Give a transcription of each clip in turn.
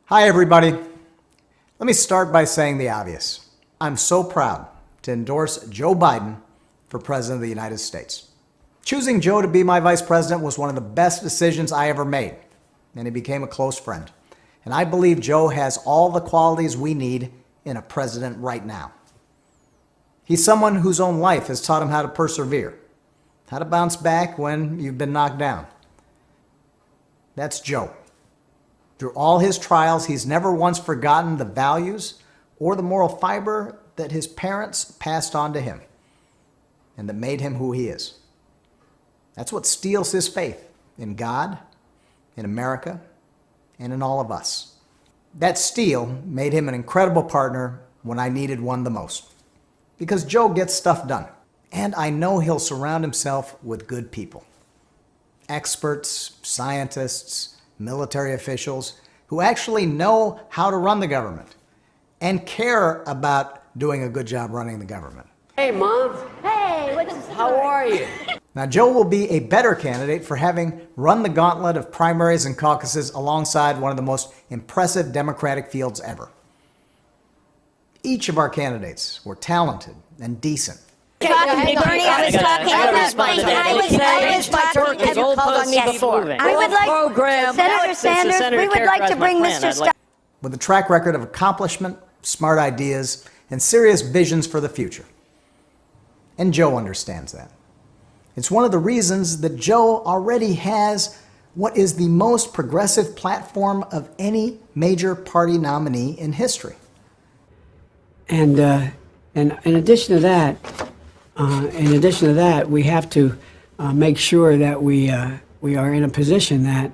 Hi, everybody. Let me start by saying the obvious. I'm so proud to endorse Joe Biden for President of the United States. Choosing Joe to be my vice president was one of the best decisions I ever made, and he became a close friend. And I believe Joe has all the qualities we need in a president right now. He's someone whose own life has taught him how to persevere, how to bounce back when you've been knocked down. That's Joe. Through all his trials, he's never once forgotten the values or the moral fiber that his parents passed on to him and that made him who he is. That's what steels his faith in God, in America, and in all of us. That steel made him an incredible partner when I needed one the most. Because Joe gets stuff done. And I know he'll surround himself with good people. Experts, scientists, military officials who actually know how to run the government and care about doing a good job running the government. Hey, Mom. Hey, what's the story? How are you? Now, Joe will be a better candidate for having run the gauntlet of primaries and caucuses alongside one of the most impressive Democratic fields ever. Each of our candidates were talented and decent. Bernie, I was talking. I was talking. Have you called on me before? We would like, Senator Sanders, we would like to bring Mr. Stein. With a track record of accomplishment, smart ideas, and serious visions for the future. And Joe understands that. It's one of the reasons that Joe already has what is the most progressive platform of any major party nominee in history. And in addition to that, we have to make sure that we are in a position that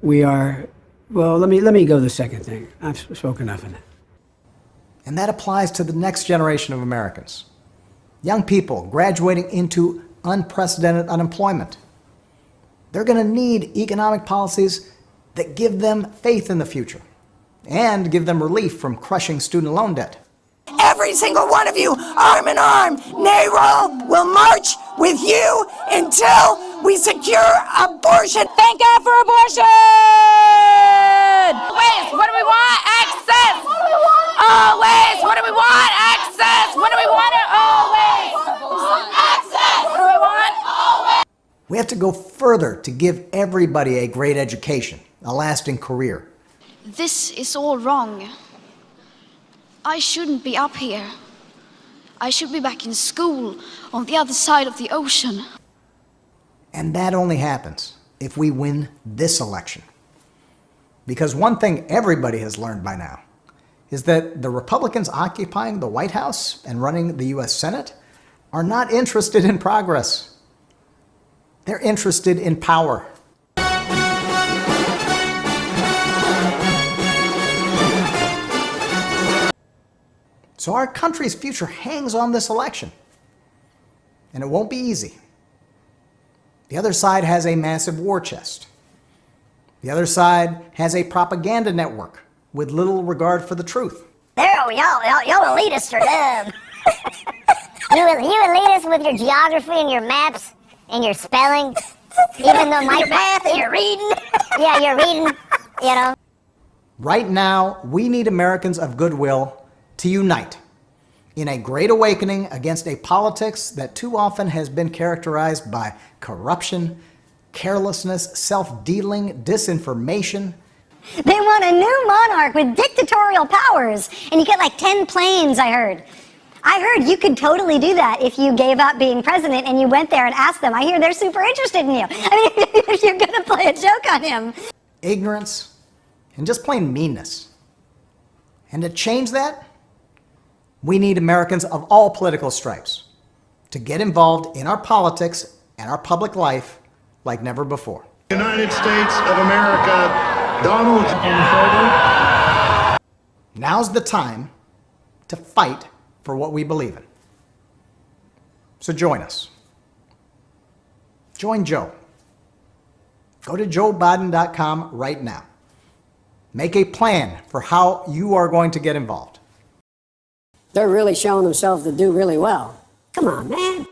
we are. Well, let me go to the second thing. I've spoken enough of that. And that applies to the next generation of Americans. Young people graduating into unprecedented unemployment. They're going to need economic policies that give them faith in the future and give them relief from crushing student loan debt. Every single one of you, arm in arm, NARAL will march with you until we secure abortion. Thank God for abortion! Always, what do we want? Access! Always, what do we want? Access! What do we want? Always! Access! What do we want? Always! We have to go further to give everybody a great education, a lasting career. This is all wrong. I shouldn't be up here. I should be back in school on the other side of the ocean. And that only happens if we win this election. Because one thing everybody has learned by now is that the Republicans occupying the White House and running the U.S. Senate are not interested in progress. They're interested in power. So our country's future hangs on this election. And it won't be easy. The other side has a massive war chest. The other side has a propaganda network with little regard for the truth. There, y'all elitists are them. You elitists with your geography and your maps and your spelling. Even though my math and your reading. Yeah, you're reading, you know. Right now, we need Americans of goodwill to unite in a great awakening against a politics that too often has been characterized by corruption, carelessness, self-dealing, disinformation. They want a new monarch with dictatorial powers. And you get like 10 planes, I heard. I heard you could totally do that if you gave up being president and you went there and asked them. I hear they're super interested in you. I mean, if you're going to play a joke on him. Ignorance and just plain meanness. And to change that, we need Americans of all political stripes to get involved in our politics and our public life like never before. United States of America, Donald. Now's the time to fight for what we believe in. So join us. Join Joe. Go to joebiden.com right now. Make a plan for how you are going to get involved. They're really showing themselves to do really well. Come on, man.